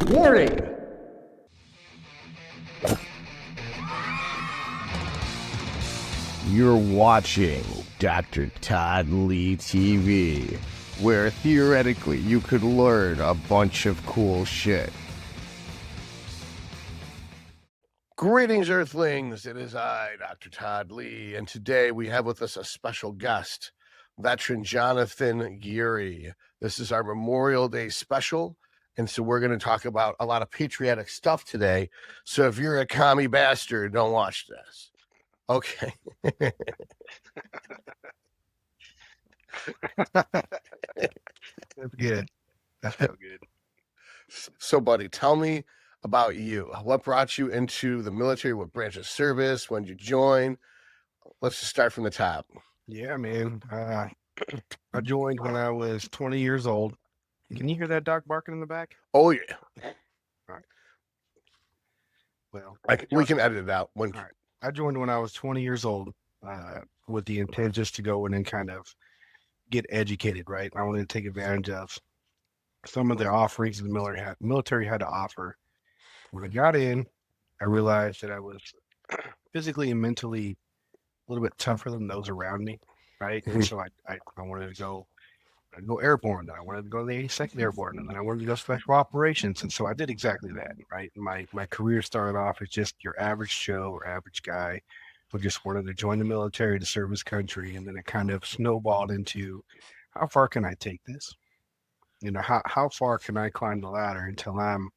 Warning! You're watching Dr. Todd Lee TV, where theoretically you could learn a bunch of cool shit. Greetings, Earthlings. It is I, Dr. Todd Lee, and today we have with us a special guest, veteran Jonathan Geary. This is our Memorial Day special, and so we're going to talk about a lot of patriotic stuff today. So if you're a commie bastard, don't watch this. Okay. That's good. That's so good. So, buddy, tell me about you. What brought you into the military? What branch of service? When did you join? Let's just start from the top. Yeah, man. I joined when I was 20 years old. Can you hear that dog barking in the back? Oh, yeah. All right. Well, we can edit it out. All right. I joined when I was 20 years old with the intent just to go in and kind of get educated, right? I wanted to take advantage of some of the offerings the military had to offer. When I got in, I realized that I was physically and mentally a little bit tougher than those around me, right? Mhm. And so I wanted to go airborne, then I wanted to go to the 82nd Airborne, and then I wanted to go Special Operations. And so I did exactly that, right? My career started off as just your average Joe or average guy who just wanted to join the military to serve his country. And then it kind of snowballed into, how far can I take this? You know, how far can I climb the ladder until I'm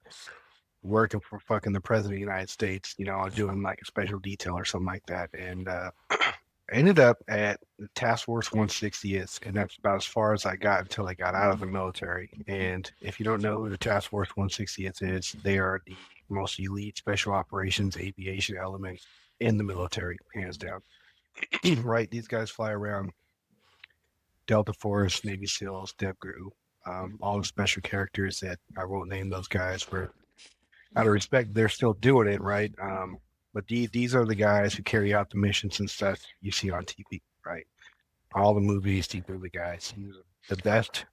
working for fucking the president of the United States, you know, doing like a special detail or something like that. And I ended up at the Task Force 160th, and that's about as far as I got until I got out of the military. And if you don't know who the Task Force 160th is, they are the most elite Special Operations Aviation element in the military, hands down. Right? These guys fly around Delta Force, Navy SEALs, DevGru, all the special characters that I won't name those guys for out of respect, they're still doing it, right? But these are the guys who carry out the missions and stuff you see on TV, right? All the movies, these are the guys. The best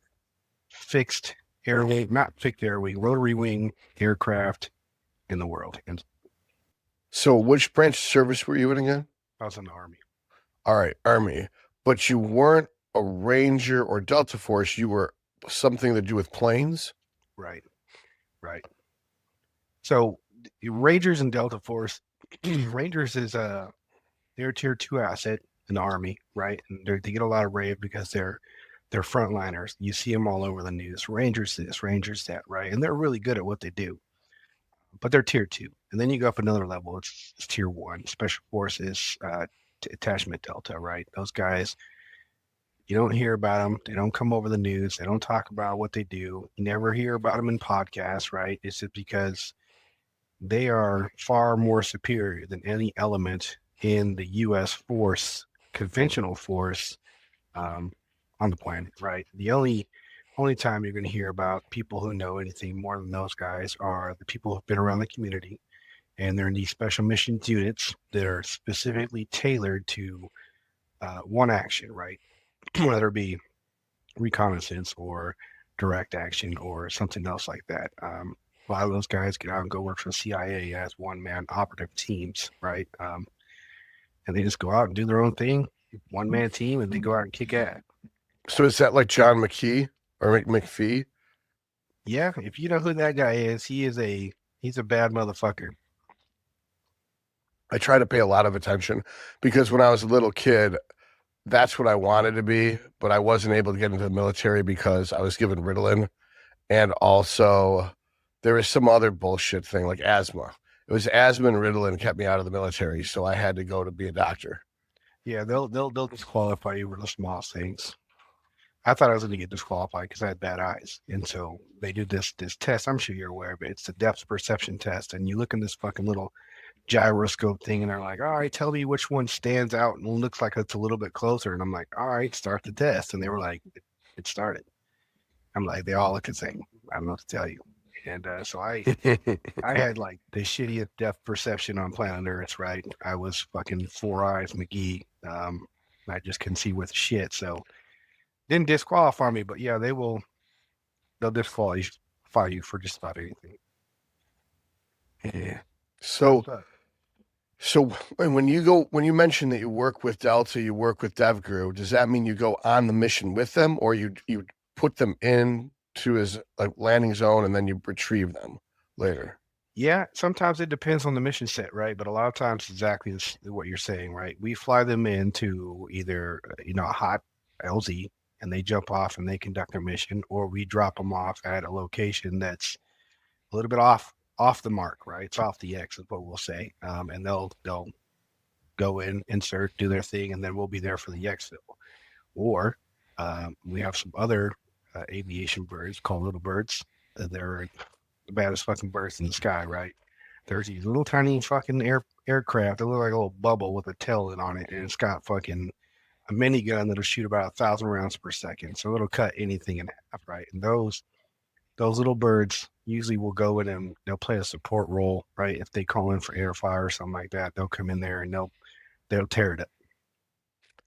fixed airwing, not fixed airwing, rotary wing aircraft in the world. And So which branch of service were you in again? I was in the Army. All right, Army. But you weren't a Ranger or Delta Force. You were something to do with planes? Right. So Rangers and Delta Force, Rangers is they're a tier 2 asset in the Army, right? And they get a lot of rave because they're frontliners. You see them all over the news. Rangers this, Rangers that, right? And they're really good at what they do. But they're tier 2. And then you go up another level. It's tier 1. Special Forces, Attachment Delta, right? Those guys, you don't hear about them. They don't come over the news. They don't talk about what they do. You never hear about them in podcasts, right? It's just because they are far more superior than any element in the U.S. force, conventional force, on the planet, right? The only time you're going to hear about people who know anything more than those guys are the people who've been around the community, and they're in these special missions units that are specifically tailored to one action, right? Whether it be reconnaissance or direct action or something else like that. A lot of those guys get out and go work for the CIA as one-man operative teams, right? And they just go out and do their own thing, one-man team, and they go out and kick ass. So is that like John McKee or McPhee? Yeah, if you know who that guy is, he's a bad motherfucker. I try to pay a lot of attention because when I was a little kid, that's what I wanted to be, but I wasn't able to get into the military because I was given Ritalin, and also there was some other bullshit thing like asthma. It was asthma and Ritalin kept me out of the military, so I had to go to be a doctor. Yeah, they'll disqualify you for the smallest things. I thought I was going to get disqualified because I had bad eyes, and so they do this test. I'm sure you're aware of it. It's the depth perception test, and you look in this fucking little gyroscope thing, and they're like, "All right, tell me which one stands out and looks like it's a little bit closer." And I'm like, "All right, start the test." And they were like, "It started." I'm like, they all look the same. I don't know what to tell you. And so I had like the shittiest depth perception on planet Earth, right? I was fucking Four Eyes McGee. I just couldn't see with shit. So didn't disqualify me, but yeah, they'll disqualify you for just about anything. Yeah. So, Tough. so when you mention that you work with Delta, you work with DevGru, does that mean you go on the mission with them, or you put them in to his landing zone and then you retrieve them later? Yeah, sometimes it depends on the mission set, right? But a lot of times, exactly what you're saying, right? We fly them into either, a hot LZ and they jump off and they conduct their mission, or we drop them off at a location that's a little bit off the mark, right? It's off the X is what we'll say. And they'll go in, insert, do their thing, and then we'll be there for the exfil. Or we have some other aviation birds called little birds. They're the baddest fucking birds in the sky, right? There's these little tiny fucking aircraft that look like a little bubble with a tail on it, and it's got fucking a minigun that'll shoot about 1,000 rounds per second. So it'll cut anything in half, right? And those little birds usually will go in and they'll play a support role, right? If they call in for air fire or something like that, they'll come in there and they'll tear it up.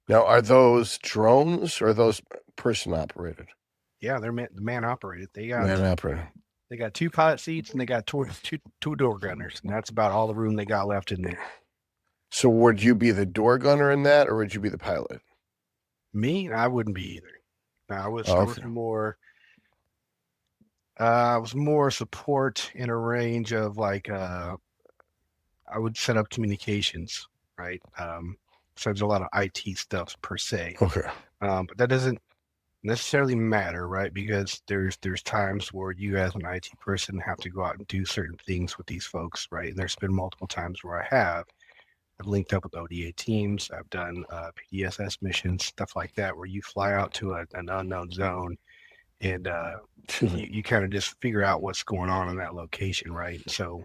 Now, are those drones or are those person operated? Yeah, they're man operated. Man operated. They got 2 pilot seats and they got two door gunners, and that's about all the room they got left in there. So would you be the door gunner in that, or would you be the pilot? Me, I wouldn't be either. I was more support in a range of like I would set up communications, right? So there's a lot of IT stuff per se. Okay. But that doesn't necessarily matter, right? Because there's times where you as an IT person have to go out and do certain things with these folks, right? And there's been multiple times where I've linked up with ODA teams. I've done PDSS missions, stuff like that, where you fly out to an unknown zone and you kind of just figure out what's going on in that location, right? So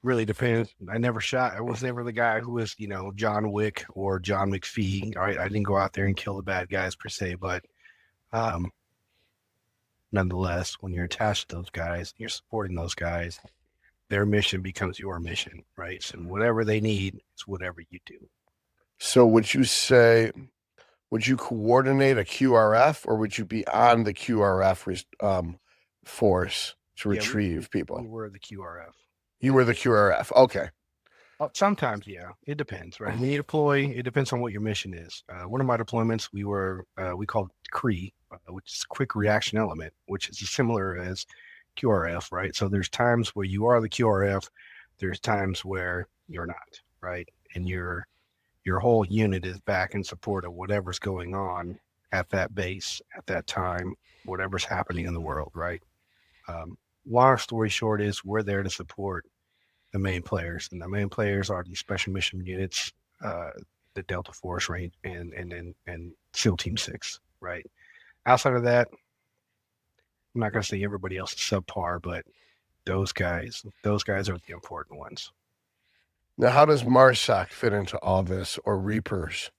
really depends. I was never the guy who was, John Wick or John McPhee. All right, I didn't go out there and kill the bad guys per se, but nonetheless, when you're attached to those guys, you're supporting those guys, their mission becomes your mission, right? So whatever they need is whatever you do. So would you coordinate a QRF, or would you be on the QRF force to retrieve people? We were the QRF. You were the QRF. Okay. Sometimes, yeah, it depends, right? When you deploy, it depends on what your mission is. One of my deployments, we called CRE, which is Quick Reaction Element, which is similar as QRF, right? So there's times where you are the QRF, there's times where you're not, right? And your whole unit is back in support of whatever's going on at that base at that time, whatever's happening in the world, right? Long story short is we're there to support the main players, and the main players are the special mission units, the Delta Force range, and SEAL Team 6, right? Outside of that, I'm not going to say everybody else is subpar, but those guys are the important ones. Now, how does MARSOC fit into all this, or Reapers?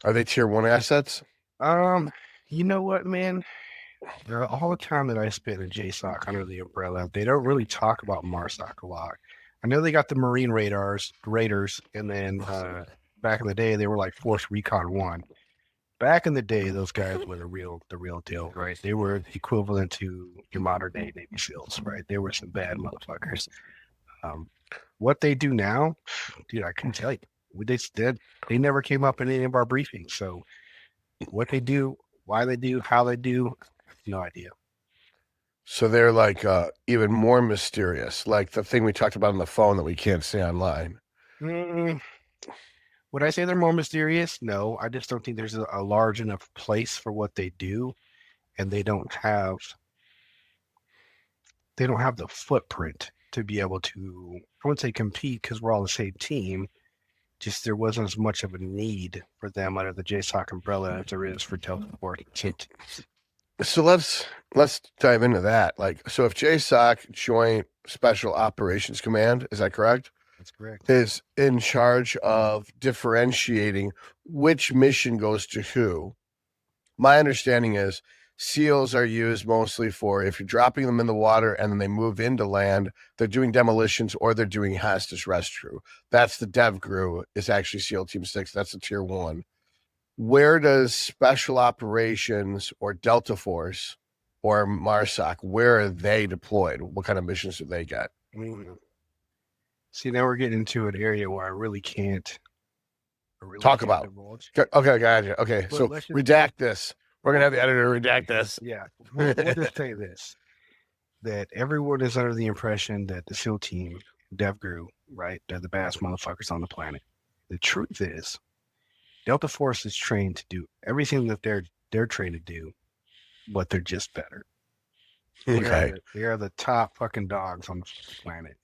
Are they tier 1 assets? You know what, man? All the time that I spent in JSOC under the umbrella, they don't really talk about MARSOC a lot. I know they got the Marine Raiders, and then back in the day, they were like Force Recon 1. Back in the day, those guys were the real deal, right? They were equivalent to your modern day Navy SEALs, right? They were some bad motherfuckers. What they do now, dude, I couldn't tell you. They never came up in any of our briefings. So what they do, why they do, how they do, I have no idea. So they're like even more mysterious, like the thing we talked about on the phone that we can't say online. Would I say they're more mysterious? No, I just don't think there's a large enough place for what they do, and they don't have the footprint to be able to, I wouldn't say compete because we're all the same team. Just there wasn't as much of a need for them under the JSOC umbrella as there is for Delta Force. So let's dive into that. Like, so if JSOC, Joint Special Operations Command, is that correct? That's correct. Is in charge of differentiating which mission goes to who. My understanding is SEALs are used mostly for if you're dropping them in the water and then they move into land, they're doing demolitions or they're doing hostage rescue. That's the DevGru, is actually SEAL Team 6. That's the tier 1. Where does Special Operations or Delta Force or MARSOC, where are they deployed? What kind of missions do they get? See, now we're getting into an area where I really can't Talk about. divulge. Okay, gotcha. Okay, But so redact this. We're gonna have the editor redact this. Yeah, we'll just say this: that everyone is under the impression that the SEAL team, DevGru, right, they're the baddest motherfuckers on the planet. The truth is, Delta Force is trained to do everything that they're trained to do, but they're just better. Okay. They are the top fucking dogs on the planet.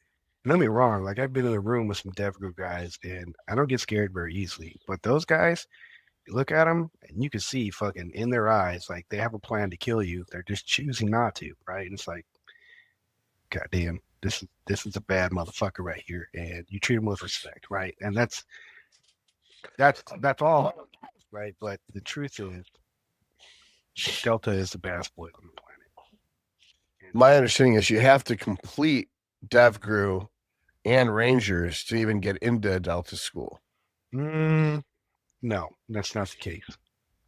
And don't get me wrong, like I've been in a room with some DevGru guys, and I don't get scared very easily. But those guys, you look at them, and you can see fucking in their eyes, like they have a plan to kill you. They're just choosing not to, right? And it's like, goddamn, this is a bad motherfucker right here, and you treat him with respect, right? And that's all, right? But the truth is, Delta is the baddest boy on the planet. And my understanding is you have to complete DevGru and Rangers to even get into Delta School. no, that's not the case.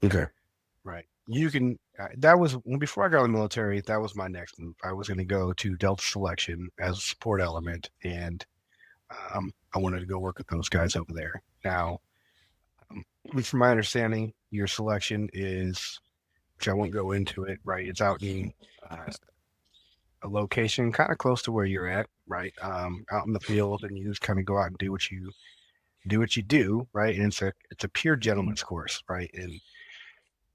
Okay. Right. You can, that was, before I got in the military, that was my next move. I was going to go to Delta Selection as a support element, and I wanted to go work with those guys over there. Now, from my understanding, your selection is, which I won't go into it, right? It's out in a location kind of close to where you're at, right? Out in the field, and you just kind of go out and do what you do, right? And it's a pure gentleman's course, right? And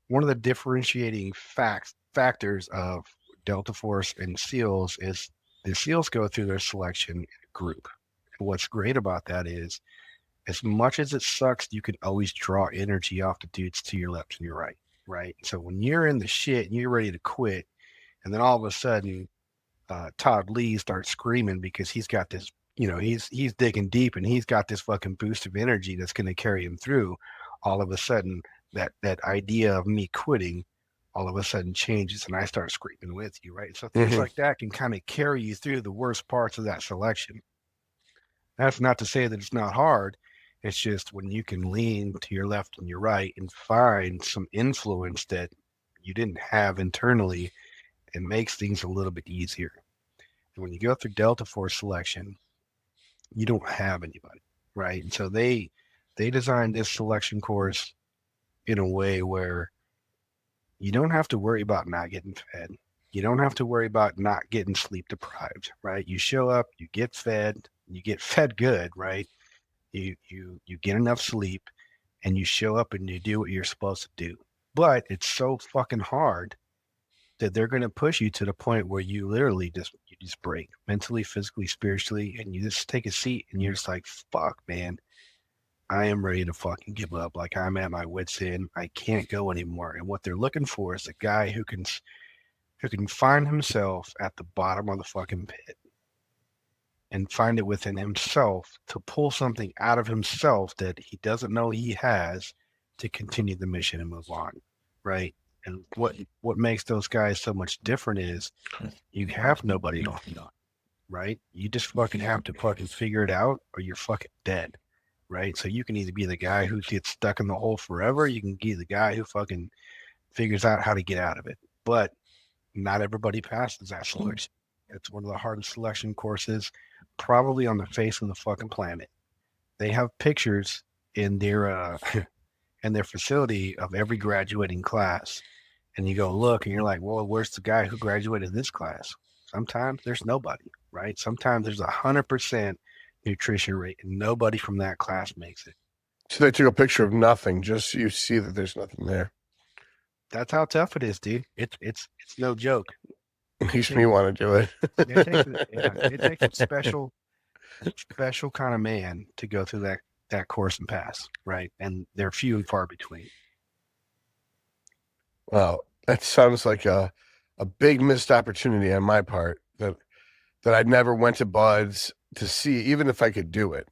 one of the differentiating factors of Delta Force and SEALs is the SEALs go through their selection in a group. And what's great about that is, as much as it sucks, you can always draw energy off the dudes to your left and your right, right? So when you're in the shit and you're ready to quit, and then all of a sudden, Todd Lee starts screaming because he's got this, he's digging deep and he's got this fucking boost of energy that's going to carry him through. All of a sudden, that idea of me quitting all of a sudden changes, and I start screaming with you, right? So things like that can kind of carry you through the worst parts of that selection. That's not to say that it's not hard. It's just when you can lean to your left and your right and find some influence that you didn't have internally, it makes things a little bit easier. And when you go through Delta Force selection, you don't have anybody, right? And so they designed this selection course in a way where you don't have to worry about not getting fed. You don't have to worry about not getting sleep deprived, right? You show up, you get fed good, right? You get enough sleep, and you show up and you do what you're supposed to do. But it's so fucking hard that they're going to push you to the point where you literally just break mentally, physically, spiritually, and you just take a seat and you're just like, fuck, man, I am ready to fucking give up. Like, I'm at my wit's end. I can't go anymore. And what they're looking for is a guy who can find himself at the bottom of the fucking pit and find it within himself to pull something out of himself that he doesn't know he has to continue the mission and move on, right? And what makes those guys so much different is you have nobody to lean on, right? You just fucking have to fucking figure it out, or you're fucking dead, right? So you can either be the guy who gets stuck in the hole forever, you can be the guy who fucking figures out how to get out of it. But not everybody passes that selection. It's one of the hardest selection courses probably on the face of the fucking planet. They have pictures in their in their facility of every graduating class, and you go look and you're like, well, where's the guy who graduated this class? Sometimes there's nobody, right? Sometimes there's 100% nutrition rate and nobody from that class makes it. So they took a picture of nothing just so you see that there's nothing there. That's how tough it is, dude. It's no joke. Makes me want to do it. It takes a special kind of man to go through that course and pass, right? And they're few and far between. Wow, that sounds like a big missed opportunity on my part that I never went to Buds to see, even if I could do it.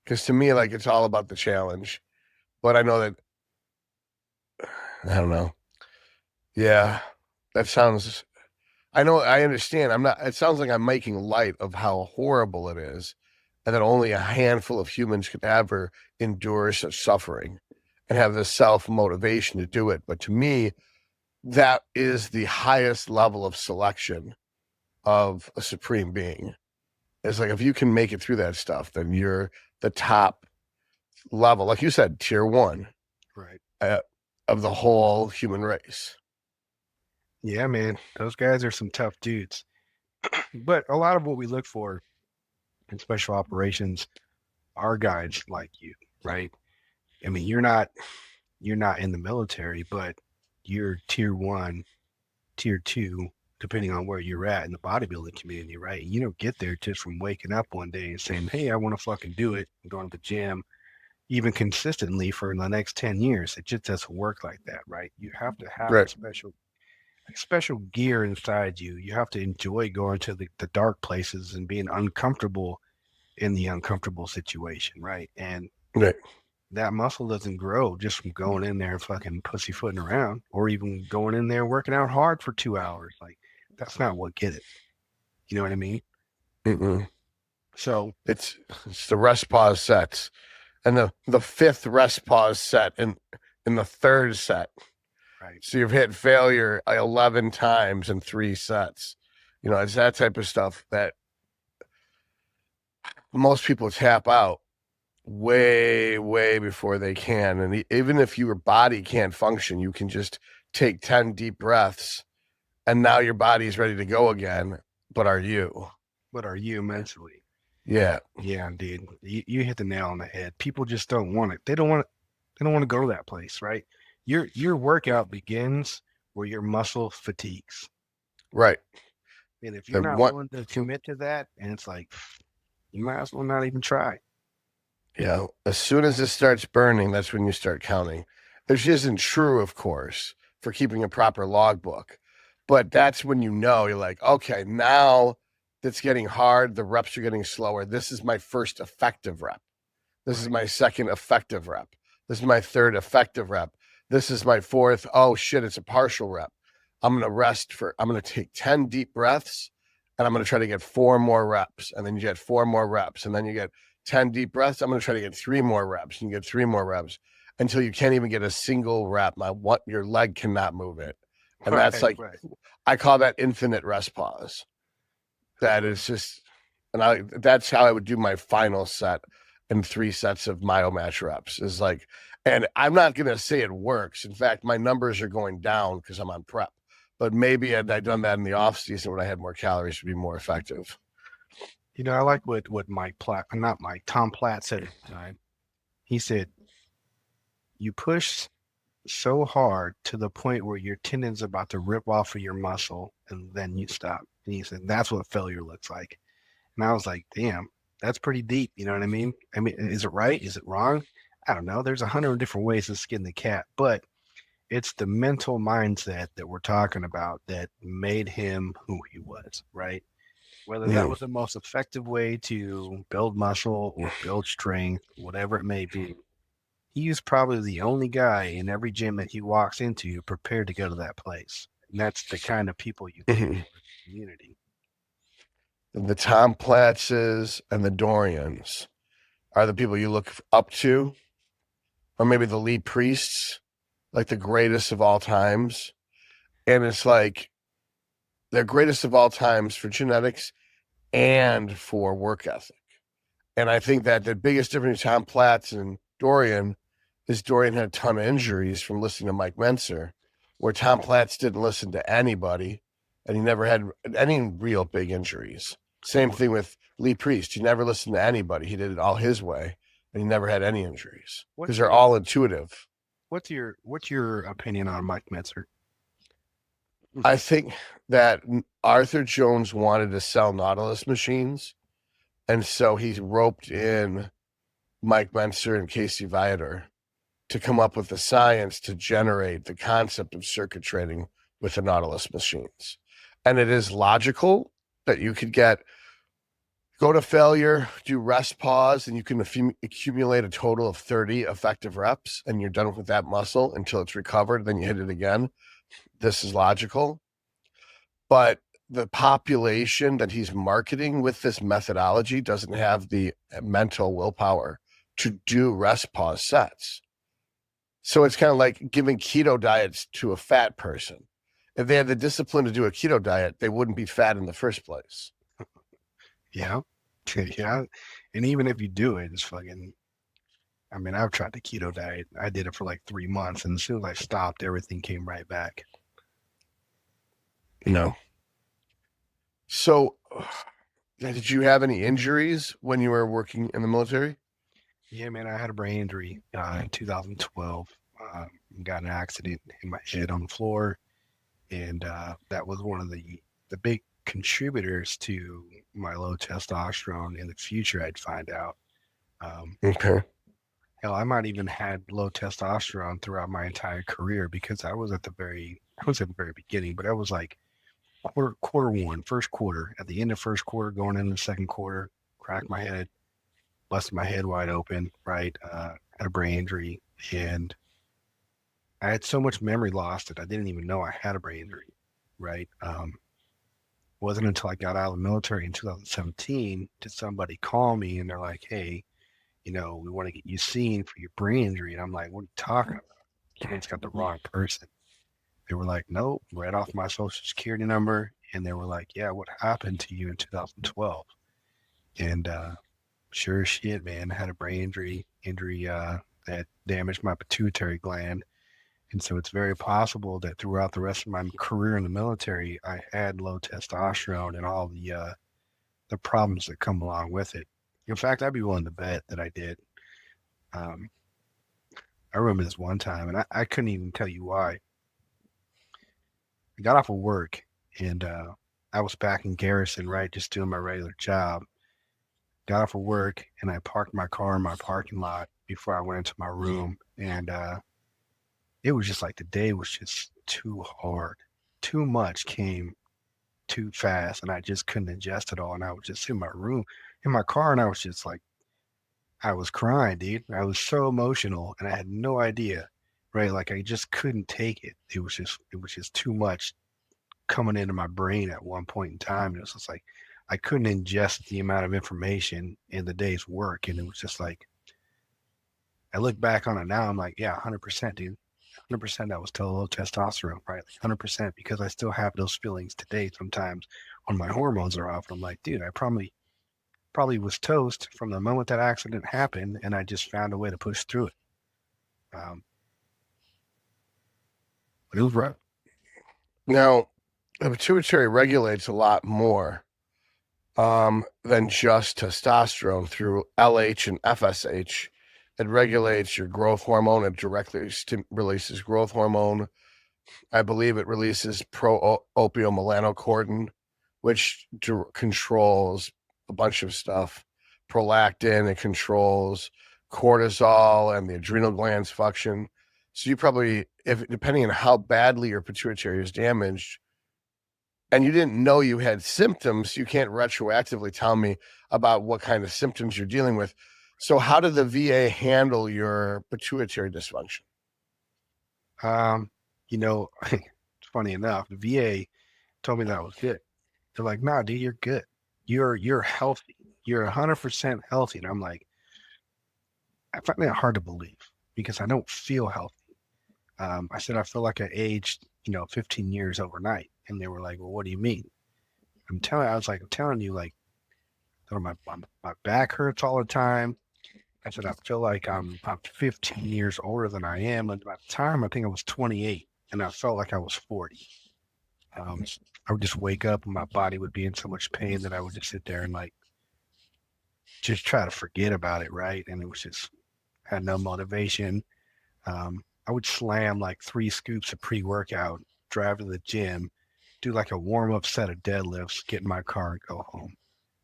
Because to me, like, it's all about the challenge. But I know that, I don't know. Yeah, that sounds, I know, I understand. It sounds like I'm making light of how horrible it is, and that only a handful of humans could ever endure such suffering and have the self-motivation to do it. But to me, that is the highest level of selection of a supreme being. It's like if you can make it through that stuff, then you're the top level, like you said, tier one, Right. of the whole human race. Yeah, man. Those guys are some tough dudes. But a lot of what we look for in special operations are guys like you, right? I mean, you're not in the military, but you're tier one, tier two, depending on where you're at in the bodybuilding community, right? You don't get there just from waking up one day and saying, "Hey, I want to fucking do it," and going to the gym, even consistently for the next 10 years. It just doesn't work like that, right? You have to have a Right. special gear inside you. You have to enjoy going to the dark places and being uncomfortable in the uncomfortable situation, right? And Right. that muscle doesn't grow just from going in there and fucking pussyfooting around or even going in there working out hard for 2 hours. Like, that's not what get it. You know what I mean? Mm-mm. So, It's the rest pause sets, and the fifth rest pause set in the third set. right, So you've hit failure 11 times in 3 sets. You know, it's that type of stuff that most people tap out way, way before they can. And even if your body can't function, you can just take 10 deep breaths and now your body's ready to go again. But are you? what are you mentally? Yeah. Yeah, dude, you hit the nail on the head. People just don't want it. They don't want to go to that place, right? Your workout begins where your muscle fatigues. Right. And if you're The not one, willing to commit to that, and it's like, you might as well not even try. as soon as it starts burning, that's when you start counting. This isn't true, of course, for keeping a proper logbook. But that's when you know you're like, okay, now it's getting hard. The reps are getting slower. This is my first effective rep. This is Right. my second effective rep. This is my third effective rep. This is my fourth. Oh shit, it's a partial rep. I'm going to take 10 deep breaths and I'm going to try to get 4 more reps. And then you get 4 more reps. And then you get 10 deep breaths. I'm going to try to get 3 more reps and you get 3 more reps until you can't even get a single rep. Your leg cannot move it. And that's Right, like, right. I call that infinite rest pause. That is just, that's how I would do my final set in 3 sets of myomatch reps is like, and I'm not going to say it works. In fact, my numbers are going down because I'm on prep, but maybe had I done that in the off season when I had more calories to be more effective. You know, I like what Mike Platt, not Mike, Tom Platt said at the time. He said, you push so hard to the point where your tendon's about to rip off of your muscle and then you stop. And he said, that's what failure looks like. And I was like, damn, that's pretty deep. You know what I mean? I mean, is it right? Is it wrong? I don't know. There's 100 different ways to skin the cat, but it's the mental mindset that we're talking about that made him who he was, right? Whether that Mm. was the most effective way to build muscle or build strength, whatever it may be, he is probably the only guy in every gym that he walks into prepared to go to that place. And that's the kind of people you get Mhm. in the community. The Tom Platzes and the Dorians are the people you look up to, or maybe the Lee Priests, like the greatest of all times. And it's like they're greatest of all times for genetics and for work ethic. And I think that the biggest difference between Tom Platz and Dorian is Dorian had a ton of injuries from listening to Mike Menser, where Tom Platz didn't listen to anybody and he never had any real big injuries. Same thing with Lee Priest. He never listened to anybody. He did it all his way and he never had any injuries because What's they're your all intuitive. what's your opinion on Mike Metzer? I think that Arthur Jones wanted to sell Nautilus machines. And so he roped in Mike Menser and Casey Viator to come up with the science to generate the concept of circuit training with the Nautilus machines. And it is logical that you could go to failure, do rest pause, and you can accumulate a total of 30 effective reps, and you're done with that muscle until it's recovered. Then you hit it again. This is logical. But the population that he's marketing with this methodology doesn't have the mental willpower to do rest pause sets. So it's kind of like giving keto diets to a fat person. if they had the discipline to do a keto diet, they wouldn't be fat in the first place. Yeah. Yeah. And even if you do it, it's fucking, I mean, I've tried the keto diet. I did it for like 3 months, and as soon as I stopped, everything came right back. No. So, did you have any injuries when you were working in the military? Yeah, man, I had a brain injury in 2012. Got in an accident in my head on the floor, and that was one of the big contributors to my low testosterone. In the future, I'd find out. Um, Okay. Hell, I might even had low testosterone throughout my entire career because I was at the very beginning, but I was like quarter one, first quarter, at the end of first quarter, going into the second quarter, cracked my head, busted my head wide open, right? Had a brain injury, and I had so much memory loss that I didn't even know I had a brain injury, right? Wasn't until I got out of the military in 2017 did somebody call me and they're like, "Hey, we want to get you seen for your brain injury." And I'm like, "What are you talking about? Kid's got the wrong person." They were like, "Nope," read off my social security number, and they were like, "Yeah, what happened to you in 2012?" And sure as shit, man, I had a brain injury that damaged my pituitary gland. And so it's very possible that throughout the rest of my career in the military, I had low testosterone and all the problems that come along with it. In fact, I'd be willing to bet that I did. Um, I remember this one time, and I couldn't even tell you why. I got off of work, and I was back in garrison, right, just doing my regular job. Got off of work, and I parked my car in my parking lot before I went into my room, and it was just like the day was just too hard. Too much came too fast, and I just couldn't ingest it all. And I was just in my room, in my car, and I was just like, I was crying, dude. I was so emotional, and I had no idea, right? Like I just couldn't take it. It was just too much coming into my brain at one point in time. And it was just like I couldn't ingest the amount of information in the day's work, and it was just like I look back on it now. I'm like, yeah, 100%, dude. 100% that was still low testosterone, right? Like 100% because I still have those feelings today sometimes when my hormones are off. I'm like, dude, I probably was toast from the moment that accident happened, and I just found a way to push through it. Um, but it was rough. Now, the pituitary regulates a lot more than just testosterone through LH and FSH. It regulates your growth hormone. It directly releases growth hormone. I believe it releases pro-opiomelanocortin, which controls a bunch of stuff. Prolactin, it controls cortisol and the adrenal glands function. So you probably, if depending on how badly your pituitary is damaged, and you didn't know you had symptoms, you can't retroactively tell me about what kind of symptoms you're dealing with. So how did the VA handle your pituitary dysfunction? Um, it's funny enough, the VA told me that I was good. They're like, nah, dude, you're good. You're healthy. You're 100% healthy. And I'm like, I find that hard to believe because I don't feel healthy. I said I feel like I aged, 15 years overnight, and they were like, "Well, what do you mean?" I'm telling you, like, my back hurts all the time. I said I feel like I'm 15 years older than I am, and by the time I think I was 28, and I felt like I was 40. Um, I would just wake up and my body would be in so much pain that I would just sit there and like just try to forget about it, right? And it was just had no motivation. I would slam like 3 scoops of pre-workout, drive to the gym, do like a warm-up set of deadlifts, get in my car and go home.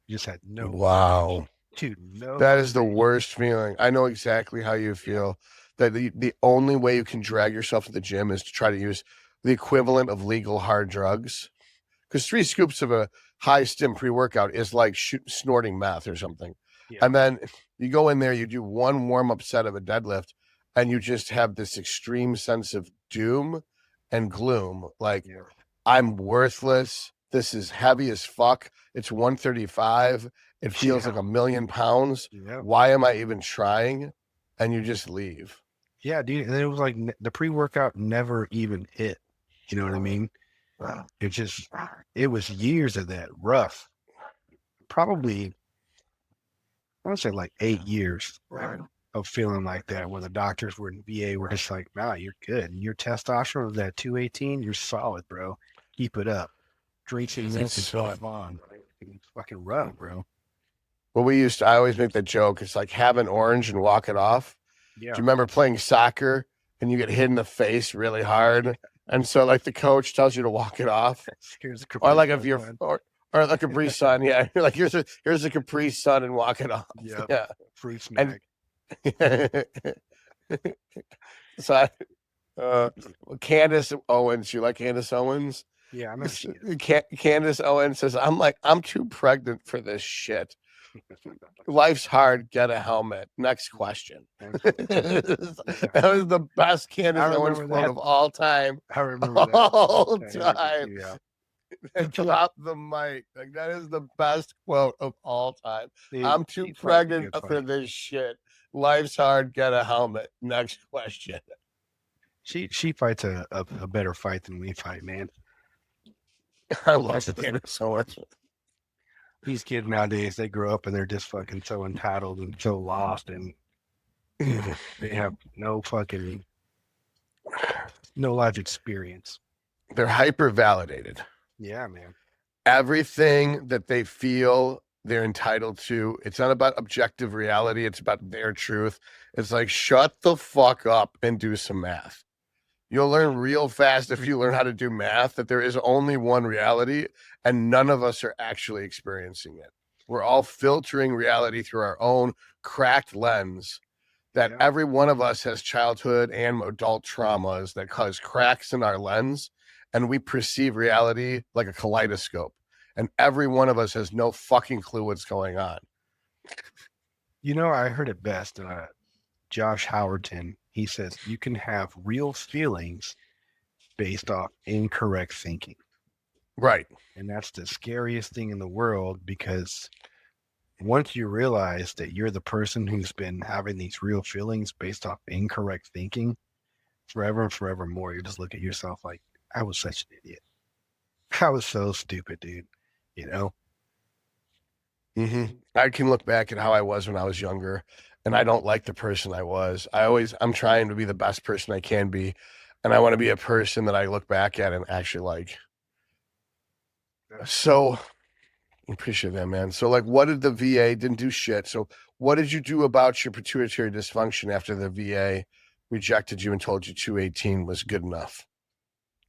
Just had no Wow. dude, no That is the motivation. worst feeling. I know exactly how you Yeah, feel. That the only way you can drag yourself to the gym is to try to use the equivalent of legal hard drugs. Because 3 scoops of a high stim pre workout is like snorting meth or something. yeah, And then you go in there, you do one warm up set of a deadlift, and you just have this extreme sense of doom and gloom. Like, yeah, I'm worthless. This is heavy as fuck. It's 135. It feels yeah, like 1,000,000 pounds. yeah, Why am I even trying? And you just leave. yeah, dude. And then it was like the pre-workout never even hit. You know what I mean? It was years of that rough, probably, I would say like 8 years of feeling like that, where the doctors were in VA were just like, nah, you're good. Your testosterone is at 218, you're solid, bro. Keep it up. Drink some milk and drive on. It's fucking rough, bro. Well, I always make the joke. It's like have an orange and walk it off. Yeah. Do you remember playing soccer and you get hit in the face really hard? And so like the coach tells you to walk it off. Here's a Or like Capri if you're Sun. or like a Capri Sun, yeah. You're like here's a Capri Sun and walk it off. Yep. Yeah. Fruit snack. So Candace Owens, you like Candace Owens? Yeah, I know. Candace Owens says, I'm too pregnant for this shit. Life's hard. Get a helmet. Next question. That was the best Candace Owens quote of all time. I remember that. All time. Yeah. And drop the mic. Like that is the best quote of all time. Dude, I'm too pregnant for this shit. Life's hard. Get a helmet. Next question. She fights a better fight than we fight, man. I love Candace Owens. These kids nowadays, they grow up and they're just fucking so entitled and so lost, and they have no life experience. They're hyper validated. Yeah, man. Everything that they feel they're entitled to, it's not about objective reality. It's about their truth. It's like, shut the fuck up and do some math. You'll learn real fast if you learn how to do math that there is only one reality and none of us are actually experiencing it. We're all filtering reality through our own cracked lens, that every one of us has childhood and adult traumas that cause cracks in our lens, and we perceive reality like a kaleidoscope. And every one of us has no fucking clue what's going on. You know, I heard it best. Josh Howerton, he says you can have real feelings based off incorrect thinking. Right. And that's the scariest thing in the world, because once you realize that you're the person who's been having these real feelings based off incorrect thinking forever and forever more, you just look at yourself like, I was such an idiot. I was so stupid, dude. You know? Mm-hmm. I can look back at how I was when I was younger, and I don't like the person I was. I'm trying to be the best person I can be, and I want to be a person that I look back at and actually like. So I appreciate that, man. So like, what did the VA didn't do shit? So what did you do about your pituitary dysfunction after the VA rejected you and told you 218 was good enough?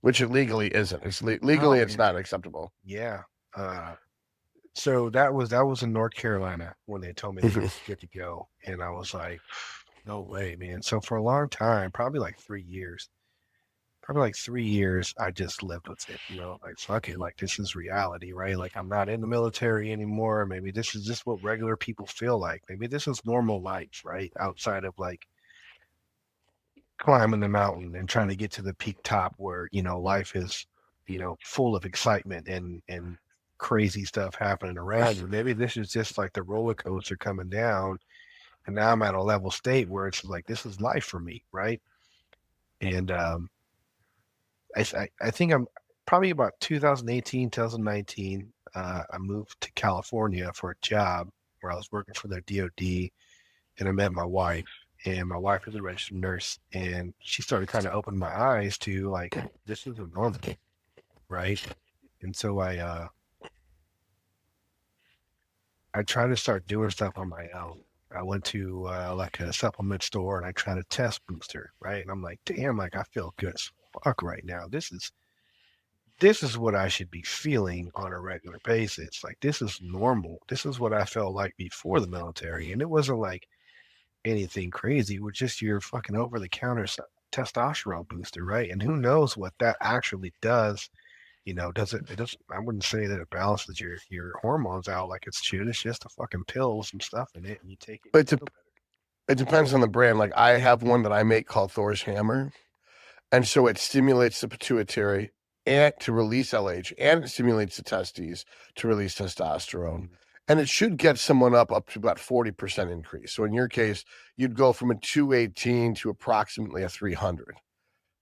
Which it legally isn't. It's legally it's not acceptable. Yeah. So that was in North Carolina when they told me that it was good to go, and I was like, no way, man. So for a long time, probably like 3 years, I just lived with it, you know, like, fuck it, like, this is reality, right? Like, I'm not in the military anymore. Maybe this is just what regular people feel like. Maybe this is normal life, right? Outside of like climbing the mountain and trying to get to the peak top where, you know, life is, you know, full of excitement and crazy stuff happening around you. Maybe this is just like the roller coaster coming down, and now I'm at a level state where it's like, this is life for me, right? And I think I'm probably about 2018, 2019. I moved to California for a job where I was working for the DoD, and I met my wife. And my wife is a registered nurse, and she started kind of opening my eyes to like, this is a normal, right? And so I tried to start doing stuff on my own. I went to like a supplement store and I tried a test booster, right? And I'm like, damn, like I feel good as fuck right now. This is what I should be feeling on a regular basis. Like, this is normal. This is what I felt like before the military. And it wasn't like anything crazy. It was just your fucking over-the-counter testosterone booster, right? And who knows what that actually does. You know, it doesn't, I wouldn't say that it balances your hormones out like it should. It's just a fucking pill with some stuff in it, and you take it. But it depends on the brand. Like I have one that I make called Thor's Hammer. And so it stimulates the pituitary and to release LH, and it stimulates the testes to release testosterone. And it should get someone up to about 40% increase. So in your case, you'd go from a 218 to approximately a 300,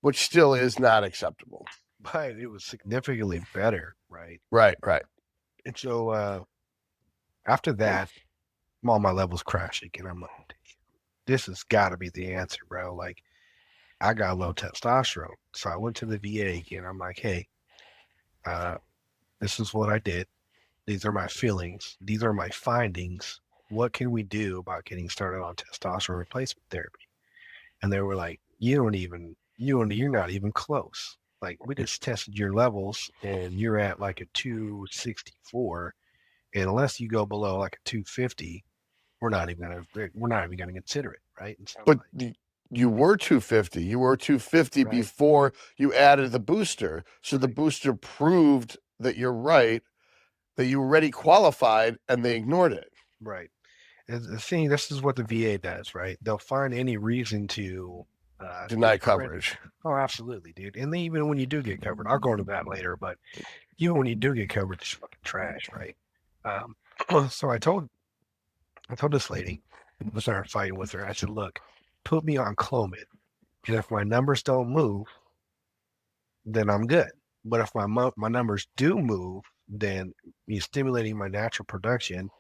which still is not acceptable. but it was significantly better, right? Right, right. And so after that, all my levels crashing, and I'm like, this has got to be the answer, bro. Like, I got low testosterone, so I went to the VA again. I'm like, hey, uh, this is what I did. These are my feelings. These are my findings. What can we do about getting started on testosterone replacement therapy? And they were like, you're not even close. Like, we just tested your levels and you're at like a 264. And unless you go below like a 250, we're not even gonna consider it, right? And so I'm But like, you were 250. You were 250 right, before you added the booster. So the right, booster proved that you're right, that you already qualified, and they ignored it. right. And see, this is what the VA does, right? They'll find any reason to Deny discredit. coverage. Oh, absolutely, dude. And then even when you do get covered, I'll go into that later, but even when you do get covered, it's fucking trash, right? So I told this lady, I started fighting with her. I said, look, put me on Clomid. And if my numbers don't move, then I'm good. But if my numbers do move, then me stimulating my natural production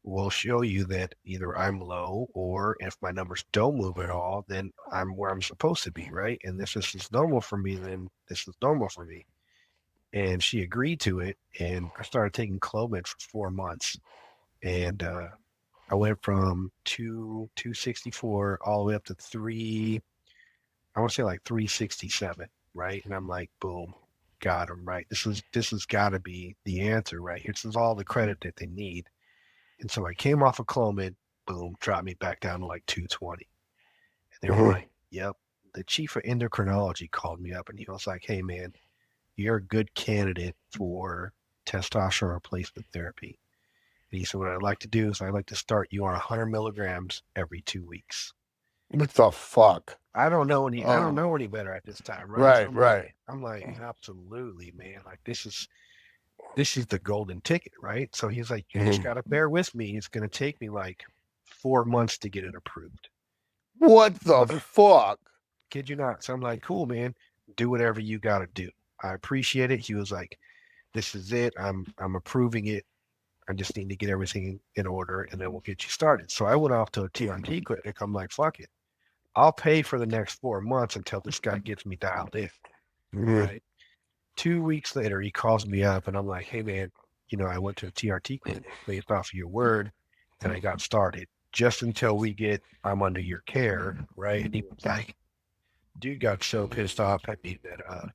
will show you that either I'm low, or if my numbers don't move at all, then I'm where I'm supposed to be, right? And this is normal for me, then this is normal for me. And she agreed to it, and I started taking Clomid for 4 months. And I went from 264 all the way up to I want to say like 367, right? And I'm like, boom, got him, right? This has got to be the answer, right? This is all the credit that they need. And so I came off of Clomid, boom, dropped me back down to like 220. And they were Mhm. like, yep. The chief of endocrinology called me up and he was like, hey, man, you're a good candidate for testosterone replacement therapy. And he said, what I'd like to do is I'd like to start you on 100 milligrams every 2 weeks. What the fuck? I don't Oh, know any better at this time, right? So right, right. I'm like, absolutely, man. Like this is the golden ticket, right? So he's like, you just Mhm. gotta bear with me. It's gonna take me like 4 months to get it approved. What the fuck? Kid you not. So I'm like, cool, man. Do whatever you gotta do. I appreciate it. He was like, this is it. I'm approving it. I just need to get everything in order and then we'll get you started. So I went off to a TRT clinic. I'm like, fuck it. I'll pay for the next 4 months until this guy gets me dialed in. Mhm. Right. 2 weeks later, he calls me up and I'm like, hey, man, I went to a TRT clinic based off of your word and I got started just until I'm under your care. Right. And he was like, dude got so pissed off at me that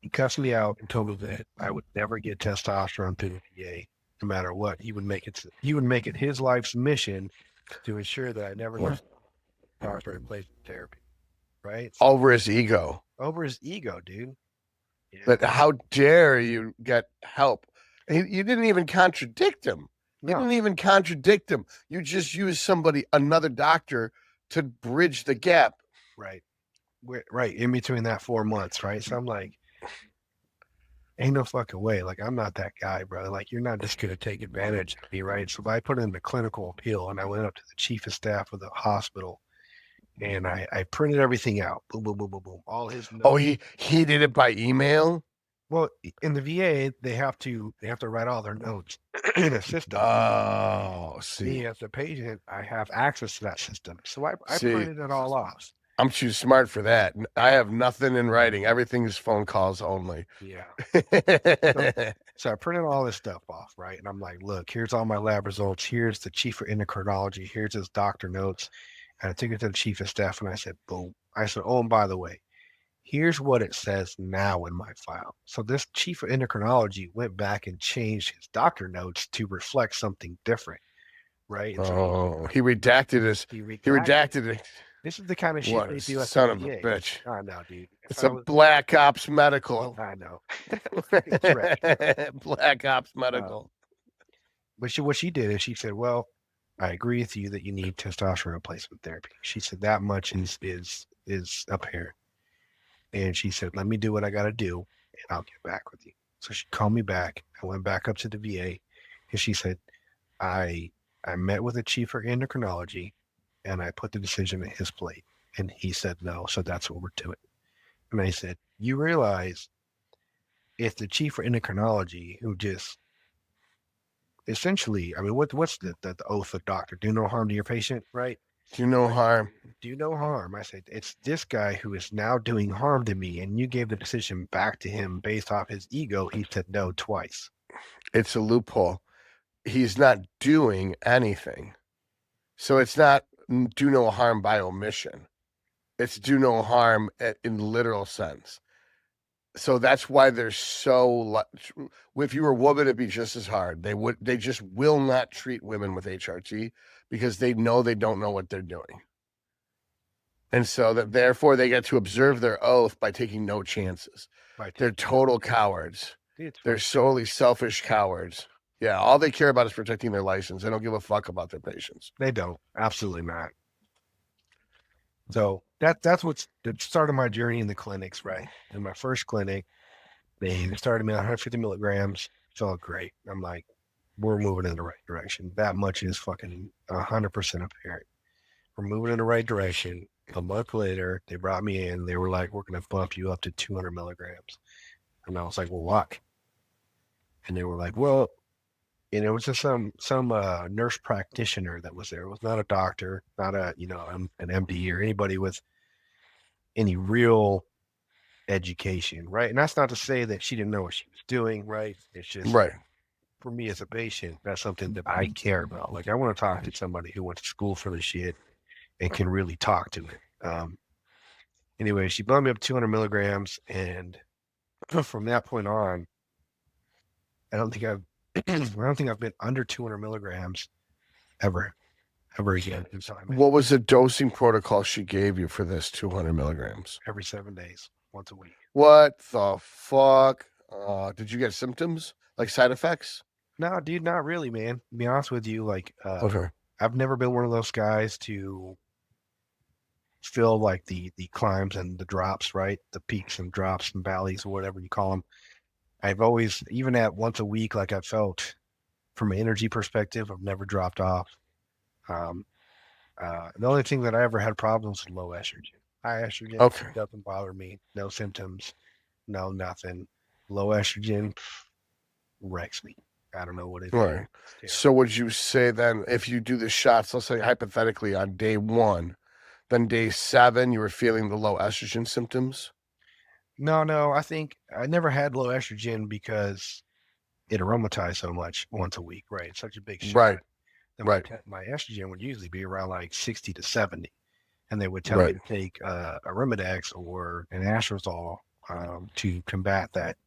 he cussed me out and told me that I would never get testosterone through the VA no matter what. He would make it his life's mission to ensure that I never got testosterone replacement therapy. Right. So Over his ego. over his ego, dude. Yeah. But how dare you get help? You didn't even contradict him. You No, didn't even contradict him. You just used somebody, another doctor, to bridge the gap. right. Right. In between that 4 months, right? So I'm like, ain't no fucking way. Like, I'm not that guy, bro. Like, you're not just gonna take advantage of me, right? So I put in the clinical appeal and I went up to the chief of staff of the hospital and I printed everything out. Boom, boom, boom, boom, boom. All his Oh, notes. he did it by email. Well, in the VA, they have to write all their notes in a system. Oh, Me see, as a patient, I have access to that system. So I see, printed it all off. I'm too smart for that. I have nothing in writing. Everything is phone calls only. Yeah. So so I printed all this stuff off, right? And I'm like, look, here's all my lab results. Here's the chief of endocrinology. Here's his doctor notes. And I took it to the chief of staff and I said, boom. I said, oh, and by the way, here's what it says now in my file. So this chief of endocrinology went back and changed his doctor notes to reflect something different, right? And so Oh, he he redacted. redacted it. This is the kind of shit What they a do at the son of a VA. bitch. I know, dude. If It's I a was, Black Ops Medical. I know. Fucking trash, bro. Black Ops Uh, Medical. But what she did is she said, "Well, I agree with you that you need testosterone replacement therapy." She said that much is apparent, and she said, "Let me do what I got to do, and I'll get back with you." So she called me back. I went back up to the VA, and she said, "I I met with the chief of endocrinology, and I put the decision at his plate, and he said no, so that's what we're doing." And I said, you realize it's the chief for endocrinology who just essentially, I mean, what's the oath of doctor? Do no harm to your patient, right? Do no Right. harm. Do no harm. I said, it's this guy who is now doing harm to me, and you gave the decision back to him based off his ego. He said no twice. It's a loophole. He's not doing anything. So it's not do no harm by omission. It's do no harm in literal sense. So that's why they're so. If you were a woman, it'd be just as hard. They just will not treat women with HRT because they know they don't know what they're doing, and so that therefore they get to observe their oath by taking no chances. Right. They're total cowards. Dude, They're solely selfish cowards. Yeah, all they care about is protecting their license. They don't give a fuck about their patients. They don't. Absolutely not. So that's what's the start of my journey in the clinics, right? In my first clinic, they started me at 150 milligrams. Felt great. I'm like, we're moving in the right direction. That much is fucking 100% apparent. We're moving in the right direction. A month later, they brought me in. They were like, we're going to bump you up to 200 milligrams. And I was like, well, why? And they were like, well, and it was just some nurse practitioner that was there. It was not a doctor, not a an MD or anybody with any real education, right? And that's not to say that she didn't know what she was doing, right? It's just Right. for me as a patient, that's something that I care about. Like I want to talk to somebody who went to school for the shit and can really talk to me. Anyway, she bumped me up 200 milligrams, and from that point on, I don't think I've been under 200 milligrams ever again. What was the dosing protocol she gave you for this 200 milligrams? Every 7 days, once a week. What the fuck? Did you get symptoms like side effects? No, dude, not really, man. To be honest with you, like, Okay. I've never been one of those guys to feel like the climbs and the drops, right? The peaks and drops and valleys or whatever you call them. I've always, even at once a week, like I felt from an energy perspective, I've never dropped off. Um, the only thing that I ever had problems with low estrogen. High estrogen doesn't bother me. No symptoms. No nothing. Low estrogen wrecks me. I don't know what it is. Right. So would you say then if you do the shots, let's say hypothetically on day 1, then day 7 you were feeling the low estrogen symptoms? No. I think I never had low estrogen because it aromatized so much once a week, right? It's such a big shot. Right. Then Right. my estrogen would usually be around like 60 to 70. And they would tell me to take a Arimidex or an Anastrozole to combat that.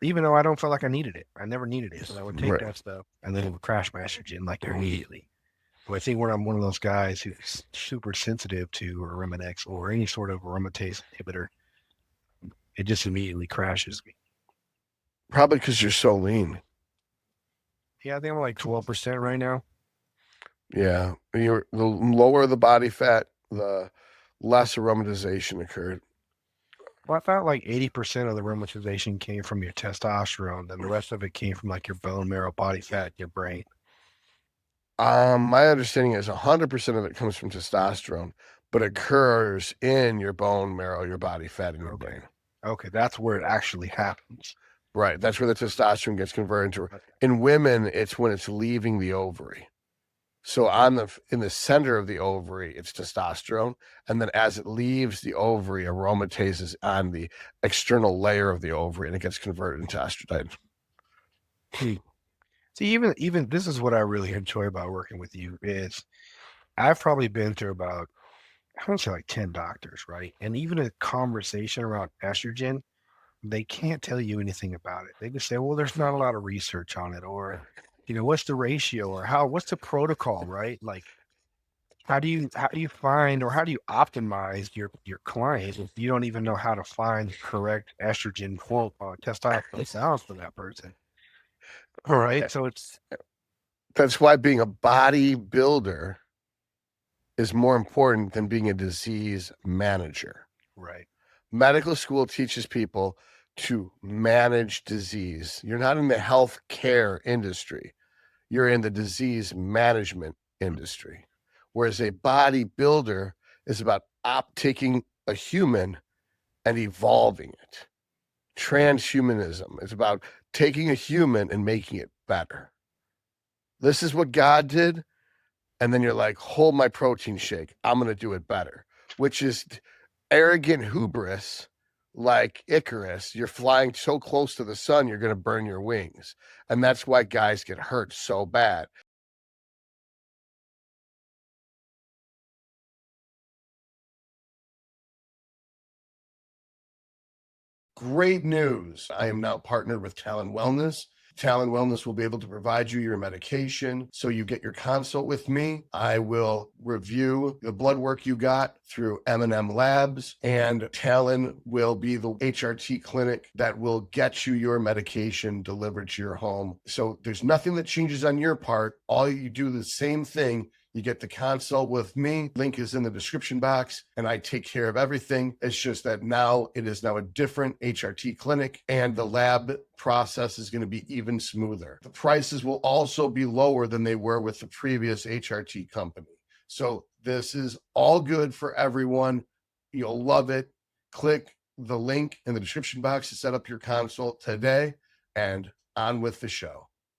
Even though I don't feel like I needed it. I never needed it. So I would take that stuff and then it would crash my estrogen like immediately. So I think when I'm one of those guys who's super sensitive to Arimidex or any sort of aromatase inhibitor, it just immediately crashes me. Probably because you're so lean. Yeah, I think I'm like 12% right now. Yeah. The lower the body fat, the less aromatization occurred. Well, I thought like 80% of the aromatization came from your testosterone, then the rest of it came from like your bone marrow, body fat, your brain. My understanding is 100% of it comes from testosterone, but occurs in your bone marrow, your body fat, and your brain. Okay, that's where it actually happens. Right. That's where the testosterone gets converted to. In women, it's when it's leaving the ovary. So in the center of the ovary, it's testosterone, and then as it leaves the ovary, aromatase is on the external layer of the ovary, and it gets converted into estrogen. See, even this is what I really enjoy about working with you is I've probably been through about I want to say like 10 doctors, right? And even a conversation around estrogen, they can't tell you anything about it. They just say, well, there's not a lot of research on it, or what's the ratio or what's the protocol, right? Like how do you find or how do you optimize your client if you don't even know how to find the correct estrogen testosterone balance for that person? All right. So that's why being a bodybuilder is more important than being a disease manager. Right. Medical school teaches people to manage disease. You're not in the healthcare industry. You're in the disease management industry. Whereas a bodybuilder is about taking a human and evolving it. Transhumanism is about taking a human and making it better. This is what God did. And then you're like, hold my protein shake. I'm going to do it better, which is arrogant hubris like Icarus. You're flying so close to the sun, you're going to burn your wings. And that's why guys get hurt so bad. Great news. I am now partnered with Talon Wellness. Talon Wellness will be able to provide you your medication. So you get your consult with me. I will review the blood work you got through M&M Labs, and Talon will be the HRT clinic that will get you your medication delivered to your home. So there's nothing that changes on your part. All you do the same thing. You get the consult with me. Link is in the description box, and I take care of everything. It's just that now it is now a different HRT clinic, and the lab process is going to be even smoother. The prices will also be lower than they were with the previous HRT company. So this is all good for everyone. You'll love it. Click the link in the description box to set up your consult today, and on with the show.